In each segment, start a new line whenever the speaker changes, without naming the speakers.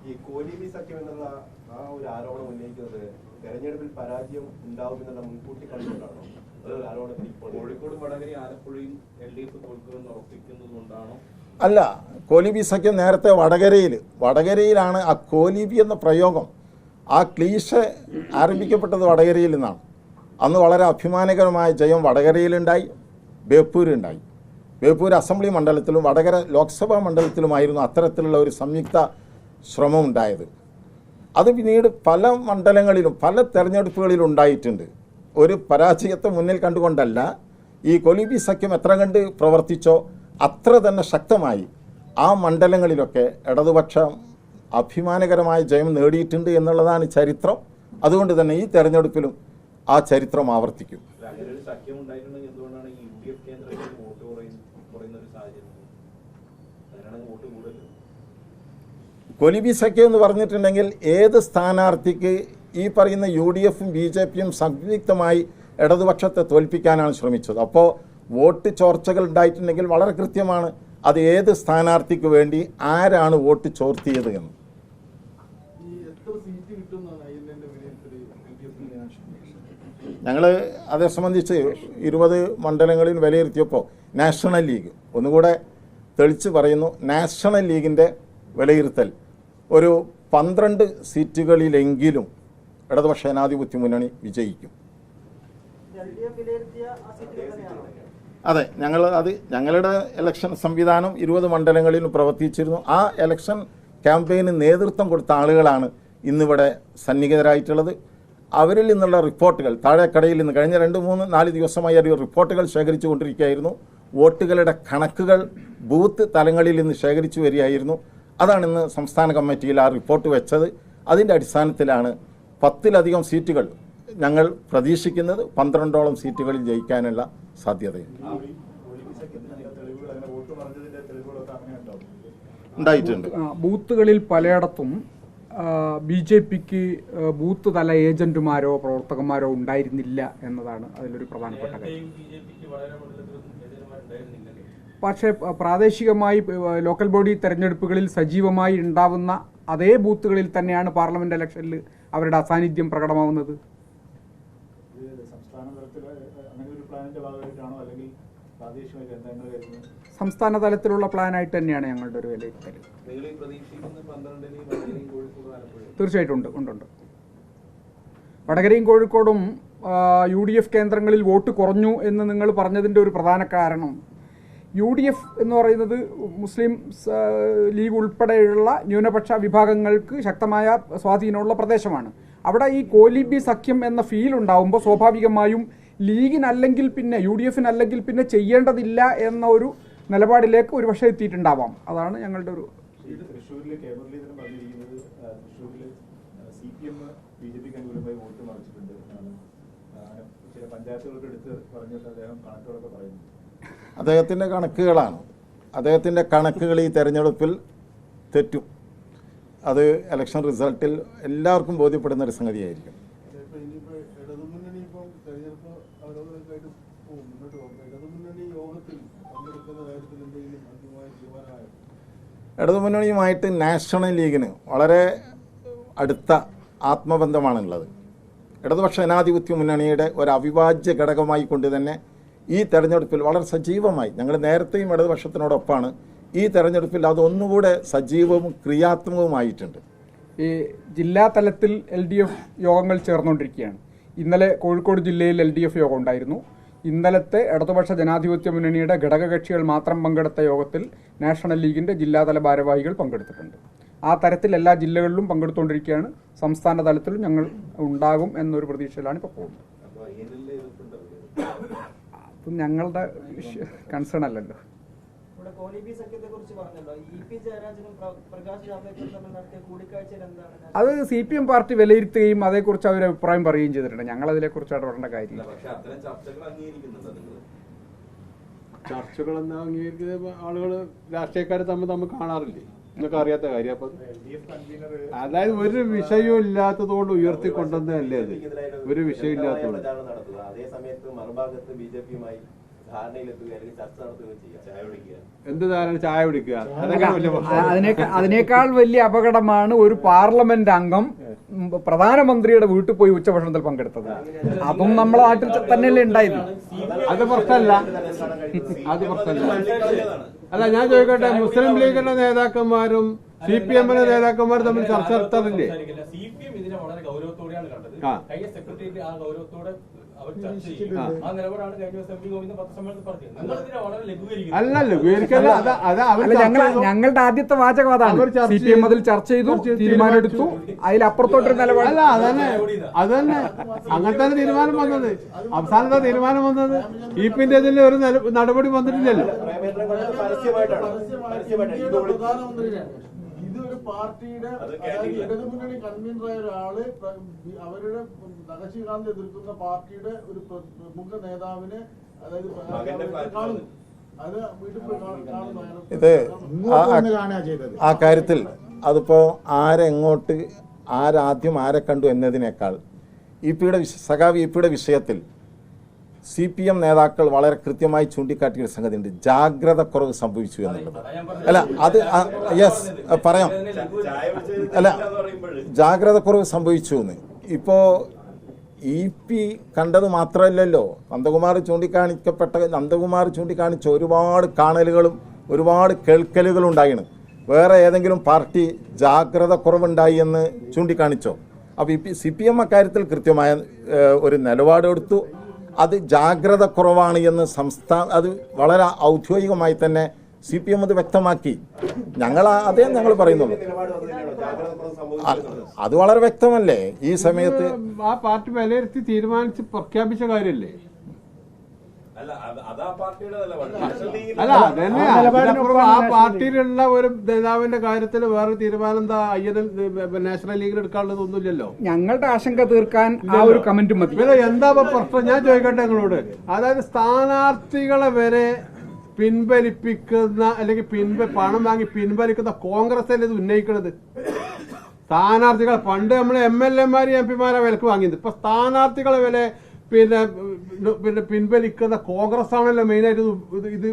ഈ കോലീബി സഖ്യം എന്നുള്ള ആ ഒരു ആരോപണം ഉന്നയിക്കുന്നത് തെരഞ്ഞെടുപ്പിൽ പരാജയം ഉണ്ടാവുമെന്നുള്ള മുൻകൂട്ടി കണ്ടുകൊണ്ടാണോ? കോഴിക്കോട്, വടകര, ആലപ്പുഴയും LDF തോൽക്കുമെന്ന് ഉറപ്പിക്കുന്നതുകൊണ്ടാണോ?
അല്ല, കോലീബി സഖ്യം നേരത്തെ വടകരയിലാണ് ആ കോലീബി എന്ന പ്രയോഗം, ആ ക്ലീശ ആരംഭിക്കപ്പെട്ടത് വടകരയിൽ നിന്നാണ്. അന്ന് വളരെ അഭിമാനകരമായ ജയം വടകരയിലുണ്ടായി, ബേപ്പൂരുണ്ടായി. ബേപ്പൂർ അസംബ്ലി മണ്ഡലത്തിലും വടകര ലോക്സഭാ മണ്ഡലത്തിലുമായിരുന്നു അത്തരത്തിലുള്ള ഒരു സംയുക്ത ശ്രമം ഉണ്ടായത്. അത് പിന്നീട് പല മണ്ഡലങ്ങളിലും പല തെരഞ്ഞെടുപ്പുകളിലും ഉണ്ടായിട്ടുണ്ട്. ഒരു പരാജയത്തെ മുന്നിൽ കണ്ടുകൊണ്ടല്ല, ഈ കോലീബി സഖ്യം എത്ര കണ്ട് പ്രവർത്തിച്ചോ അത്ര തന്നെ ശക്തമായി ആ മണ്ഡലങ്ങളിലൊക്കെ ഇടതുപക്ഷം അഭിമാനകരമായ ജയം നേടിയിട്ടുണ്ട് എന്നുള്ളതാണ് ചരിത്രം. അതുകൊണ്ട് തന്നെ ഈ തെരഞ്ഞെടുപ്പിലും ആ ചരിത്രം ആവർത്തിക്കും. കോലീബി സഖ്യം എന്ന് പറഞ്ഞിട്ടുണ്ടെങ്കിൽ ഏത് സ്ഥാനാർത്ഥിക്ക് ഈ പറയുന്ന UDFും BJPയും സംയുക്തമായി ഇടതുപക്ഷത്തെ തോൽപ്പിക്കാനാണ് ശ്രമിച്ചത്. അപ്പോൾ വോട്ട് ചോർച്ചകൾ ഉണ്ടായിട്ടുണ്ടെങ്കിൽ വളരെ കൃത്യമാണ് അത് ഏത് സ്ഥാനാർത്ഥിക്ക് വേണ്ടി ആരാണ് വോട്ട് ചോർത്തിയത് എന്ന്. ഞങ്ങൾ അതേ സംബന്ധിച്ച് 20 മണ്ഡലങ്ങളിൽ വിലയിരുത്തിയപ്പോൾ നാഷണൽ ലീഗ് ഒന്നുകൂടെ തെളിച്ച് പറയുന്നു, നാഷണൽ ലീഗിൻ്റെ വിലയിരുത്തൽ ഒരു 12 സീറ്റുകളിലെങ്കിലും ഇടതുപക്ഷ ജനാധിപത്യ മുന്നണി വിജയിക്കും. അതെ, ഞങ്ങളുടെ ഇലക്ഷൻ സംവിധാനം 20 മണ്ഡലങ്ങളിലും പ്രവർത്തിച്ചിരുന്നു. ആ ഇലക്ഷൻ ക്യാമ്പയിന് നേതൃത്വം കൊടുത്ത ആളുകളാണ് ഇന്നിവിടെ സന്നിഹിതരായിട്ടുള്ളത്. അവരിൽ നിന്നുള്ള റിപ്പോർട്ടുകൾ താഴെക്കടയിൽ നിന്ന് കഴിഞ്ഞ 2-3-4 ദിവസമായി അവർ റിപ്പോർട്ടുകൾ ശേഖരിച്ചു കൊണ്ടിരിക്കുകയായിരുന്നു. വോട്ടുകളുടെ കണക്കുകൾ ബൂത്ത് തലങ്ങളിൽ നിന്ന് ശേഖരിച്ചു വരികയായിരുന്നു. അതാണ് ഇന്ന് സംസ്ഥാന കമ്മിറ്റിയിൽ ആ റിപ്പോർട്ട് വെച്ചത്. അതിൻ്റെ അടിസ്ഥാനത്തിലാണ് 10-ലധികം സീറ്റുകൾ ഞങ്ങൾ പ്രതീക്ഷിക്കുന്നത്. 12ഓളം സീറ്റുകളിൽ ജയിക്കാനുള്ള സാധ്യതയുണ്ട്. ഉണ്ടായിട്ടുണ്ട്.
ബൂത്തുകളിൽ പലയിടത്തും BJPക്ക് ബൂത്ത് തല ഏജന്റുമാരോ പ്രവർത്തകന്മാരോ ഉണ്ടായിരുന്നില്ല എന്നതാണ് അതിലൊരു പ്രധാനപ്പെട്ട കാര്യം. പക്ഷേ പ്രാദേശികമായി ലോക്കൽ ബോഡി തെരഞ്ഞെടുപ്പുകളിൽ സജീവമായി ഉണ്ടാവുന്ന അതേ ബൂത്തുകളിൽ തന്നെയാണ് പാർലമെന്റ് ഇലക്ഷനിൽ അവരുടെ അസാന്നിധ്യം പ്രകടമാവുന്നത്. സംസ്ഥാന തലത്തിലുള്ള പ്ലാനായിട്ട് തന്നെയാണ് ഞങ്ങളുടെ ഒരു വിലയിരുത്തൽ. തീർച്ചയായിട്ടും ഉണ്ട്. വടകരയും കോഴിക്കോടും UDF കേന്ദ്രങ്ങളിൽ വോട്ട് കുറഞ്ഞു എന്ന് നിങ്ങൾ പറഞ്ഞതിൻ്റെ ഒരു പ്രധാന കാരണം UDF എന്ന് പറയുന്നത് മുസ്ലിം ലീഗ് ഉൾപ്പെടെയുള്ള ന്യൂനപക്ഷ വിഭാഗങ്ങൾക്ക് ശക്തമായ സ്വാധീനമുള്ള പ്രദേശമാണ്. അവിടെ ഈ കോലീബി സഖ്യം എന്ന ഫീൽ ഉണ്ടാവുമ്പോൾ സ്വാഭാവികമായും ലീഗിനല്ലെങ്കിൽ പിന്നെ UDFനല്ലെങ്കിൽ പിന്നെ ചെയ്യേണ്ടതില്ല എന്ന ഒരു നിലപാടിലേക്ക് ഒരുപക്ഷെ എത്തിയിട്ടുണ്ടാവാം. അതാണ് ഞങ്ങളുടെ ഒരു
അദ്ദേഹത്തിൻ്റെ കണക്കുകളാണ്. അദ്ദേഹത്തിൻ്റെ കണക്കുകൾ ഈ തെരഞ്ഞെടുപ്പിൽ തെറ്റും. അത് ഇലക്ഷൻ റിസൾട്ടിൽ എല്ലാവർക്കും ബോധ്യപ്പെടുന്ന ഒരു സംഗതിയായിരിക്കും. ഇടതുമുന്നണിയുമായിട്ട് നാഷണൽ ലീഗിന് വളരെ അടുത്ത ആത്മബന്ധമാണുള്ളത്. ഇടതുപക്ഷ ജനാധിപത്യ മുന്നണിയുടെ ഒരു അവിഭാജ്യ ഘടകമായി കൊണ്ട് തന്നെ ഈ തെരഞ്ഞെടുപ്പിൽ വളരെ സജീവമായി ഞങ്ങൾ നേരത്തെയും ഇടതുപക്ഷത്തിനോടൊപ്പമാണ്. ഈ തെരഞ്ഞെടുപ്പിൽ അതൊന്നുകൂടെ സജീവവും ക്രിയാത്മകവുമായിട്ടുണ്ട്.
ഈ ജില്ലാ തലത്തിൽ LDF യോഗങ്ങൾ ചേർന്നുകൊണ്ടിരിക്കുകയാണ്. ഇന്നലെ കോഴിക്കോട് ജില്ലയിൽ LDF യോഗം ഉണ്ടായിരുന്നു. ഇന്നലത്തെ ഇടതുപക്ഷ ജനാധിപത്യ മുന്നണിയുടെ ഘടകകക്ഷികൾ മാത്രം പങ്കെടുത്ത യോഗത്തിൽ നാഷണൽ ലീഗിൻ്റെ ജില്ലാതല ഭാരവാഹികൾ പങ്കെടുത്തിട്ടുണ്ട്. ആ തരത്തിൽ എല്ലാ ജില്ലകളിലും പങ്കെടുത്തുകൊണ്ടിരിക്കുകയാണ്. സംസ്ഥാന തലത്തിലും ഞങ്ങൾ ഉണ്ടാകും എന്നൊരു പ്രതീക്ഷയിലാണ് ഇപ്പോൾ പോകുന്നത്. അപ്പം ഞങ്ങളുടെ കൺസേൺ അല്ലല്ലോ. അത് CPM പാർട്ടി വിലയിരുത്തുകയും അതേക്കുറിച്ച് അവർ അഭിപ്രായം പറയുകയും ചെയ്തിട്ടുണ്ട്. ഞങ്ങൾ അതിനെക്കുറിച്ച് ഇടപെടേണ്ട കാര്യമില്ല.
ചർച്ചകളെന്ന് അംഗീകരിക്കുന്ന ആളുകൾ രാഷ്ട്രീയക്കാരെ തമ്മിൽ കാണാറില്ലേ? എന്നൊക്കെ അറിയാത്ത കാര്യം. അപ്പം അതായത് ഒരു വിഷയവും ഇല്ലാത്തതുകൊണ്ട് ഉയർത്തിക്കൊണ്ടുവന്നതല്ലേ അത്? ഒരു വിഷയം ഇല്ലാത്തതുകൊണ്ട്
ധാരണയിലെത്തുക അല്ലെങ്കിൽ ചർച്ച നടത്തുകയോ ചെയ്യുക, ചായ കുടിക്കുക.
എന്ത് ധാരണ ചായ കുടിക്കുക? അതൊക്കെ വലിയ പ്രശ്നം.
അതിനേക്കാൾ വലിയ അപകടമാണ് ഒരു പാർലമെന്റ് അംഗം പ്രധാനമന്ത്രിയുടെ വീട്ടിൽ പോയി ഉച്ചഭക്ഷണത്തിൽ പങ്കെടുത്തത്. അതും നമ്മളെ നാട്ടിൽ തന്നെയല്ലേ ഉണ്ടായിരുന്നു.
അത് പ്രശ്നമല്ല, അത് പ്രശ്നമല്ല. അല്ല, ഞാൻ ചോദിക്കട്ടെ, മുസ്ലിം ലീഗിന്റെ നേതാക്കന്മാരും CPM നേതാക്കന്മാരും തമ്മിൽ ചർച്ച നടത്താറില്ലേ?
CPM ഇതിനെ വളരെ ഗൗരവത്തോടെയാണ് കണ്ടത്.
ആ.
കഴിഞ്ഞ സെക്രട്ടേറിയറ്റ് ആ ഗൗരവത്തോടെ അവർ ചർച്ച ചെയ്യും. ആ നിലപാടാണ് കഴിഞ്ഞ ദിവസം MP ഗോവിന്ദൻ പത്രസമ്മേളനത്തിൽ പറഞ്ഞത്. നിങ്ങൾ ഇതിനെ വളരെ ലഘൂകരിക്കുന്നു.
അല്ല, ലഘൂകരിക്കല്ല.
ഞങ്ങളുടെ ആദ്യത്തെ വാചകം അതാണ്. CPM അതിൽ ചർച്ച ചെയ്തു, തീരുമാനമെടുത്തു, അതിലപ്പുറത്തോട്ടൊരു നിലപാട്.
അല്ല, അതന്നെ അങ്ങനത്തെ തീരുമാനം വന്നത്, അവസാനത്തെ തീരുമാനം വന്നത്. ഇപ്പിന്റെ ഇതിൽ ഒരു നടപടി വന്നിട്ടില്ലല്ലോ.
ഇതൊരു പാർട്ടിയുടെ ഇടതുമുന്നണി കൺവീനറായ ഒരാള് അവരുടെ നഖശികാന്ത് എതിർക്കുന്ന പാർട്ടിയുടെ ഒരു പ്രമുഖ നേതാവിനെ, അതായത് കാണുന്നു, അത് വീട്ടിൽ പോയി കാണുന്നു.
ഇത് ആ കാര്യത്തിൽ അതിപ്പോൾ ആരെങ്ങോട്ട് ആരാദ്യം ആരെ കണ്ടു എന്നതിനേക്കാൾ സഖാവ് ഇപിയുടെ വിഷയത്തിൽ CPM നേതാക്കൾ വളരെ കൃത്യമായി ചൂണ്ടിക്കാട്ടിയൊരു സംഗതിയുണ്ട്. ജാഗ്രത കുറവ് സംഭവിച്ചു എന്നുള്ളത്. അല്ല, അത് യെസ് പറയാം. അല്ല, ജാഗ്രത കുറവ് സംഭവിച്ചു എന്ന് ഇപ്പോൾ EP കണ്ടത് മാത്രമല്ലല്ലോ, നന്ദകുമാർ ചൂണ്ടിക്കാണിച്ച ഒരുപാട് കാണലുകളും ഒരുപാട് കേൾക്കലുകളും ഉണ്ടായിന്. വേറെ ഏതെങ്കിലും പാർട്ടി ജാഗ്രത കുറവുണ്ടായി എന്ന് ചൂണ്ടിക്കാണിച്ചോ? അപ്പോൾ CPM അക്കാര്യത്തിൽ കൃത്യമായ ഒരു നിലപാടെടുത്തു. അത് ജാഗ്രത കുറവാണ് എന്ന് അത് വളരെ ഔദ്യോഗികമായി തന്നെ CPM അത് വ്യക്തമാക്കി. ഞങ്ങൾ പറയുന്നുള്ളൂ. അത് വളരെ വ്യക്തമല്ലേ ഈ സമയത്ത്.
ആ പാർട്ടി വിലയിരുത്തി തീരുമാനിച്ച് പ്രഖ്യാപിച്ച കാര്യമല്ലേ? അല്ല, അതന്നെ. ആ പാർട്ടിയിലുള്ള ഒരു നേതാവിന്റെ കാര്യത്തിൽ വേറെ തീരുമാനം എന്താ നാഷണൽ ലീഗിൽ എടുക്കാനുള്ളതൊന്നുമില്ലല്ലോ.
ഞങ്ങളുടെ ആശങ്ക തീർക്കാൻ ആ ഒരു കമന്റ് മതി.
എന്താ പ്രശ്നം ഞാൻ ചോദിക്കട്ടെ നിങ്ങളോട്? അതായത് സ്ഥാനാർത്ഥികളെ വരെ പിൻവലിപ്പിക്കുന്ന അല്ലെങ്കിൽ പണം വാങ്ങി പിൻവലിക്കുന്ന കോൺഗ്രസ് അല്ലേ ഇത് ഉന്നയിക്കുന്നത്? സ്ഥാനാർത്ഥികളെ പണ്ട് നമ്മൾ MLA-മാര് MP വിലക്ക് വാങ്ങിയത്. ഇപ്പൊ സ്ഥാനാർത്ഥികളെ വില പിന്നെ പിൻവലിക്കുന്ന കോൺഗ്രസ് ആണല്ലോ മെയിനായിട്ട് ഇത്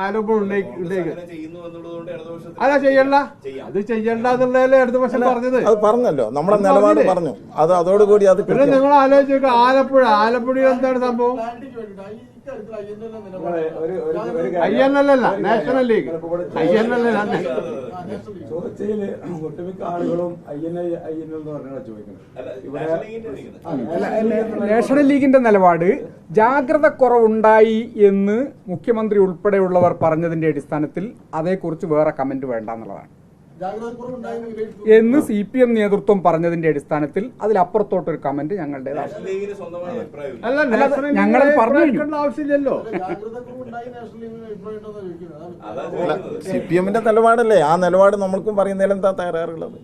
ആരോപണം ഉന്നയിക്കുന്നത്. അല്ല, ചെയ്യണ്ട, അത് ചെയ്യണ്ട എന്നുള്ളതല്ലേ ഇടതുപക്ഷം പറഞ്ഞത്.
അത് പറഞ്ഞല്ലോ, നമ്മുടെ നിലപാട് പറഞ്ഞു. അത് അതോടുകൂടി അത്
പിന്നെ നിങ്ങൾ ആലോചിച്ച് ആലപ്പുഴയിൽ എന്താണ് സംഭവം? INL national league. INL
ചോദിച്ചതില് ഒട്ടുമിക്ക ആളുകളും INL എന്ന് പറഞ്ഞാണ് ചോദിക്കുന്നത്.
നാഷണൽ ലീഗിന്റെ നിലപാട് ജാഗ്രത കുറവുണ്ടായി എന്ന് മുഖ്യമന്ത്രി ഉൾപ്പെടെയുള്ളവർ പറഞ്ഞതിന്റെ അടിസ്ഥാനത്തിൽ അതേക്കുറിച്ച് വേറെ കമന്റ് വേണ്ട എന്നുള്ളതാണ്. എന്ന് CPM നേതൃത്വം പറഞ്ഞതിന്റെ അടിസ്ഥാനത്തിൽ അതിലപ്പുറത്തോട്ടൊരു കമന്റ് ഞങ്ങളുടേതാണ്. ഞങ്ങൾ പറഞ്ഞു
ആവശ്യമില്ലല്ലോ.
CPM നിലപാടല്ലേ, ആ നിലപാട് നമ്മൾക്കും പറയുന്നതിൽ എന്താ തയ്യാറുള്ളത്?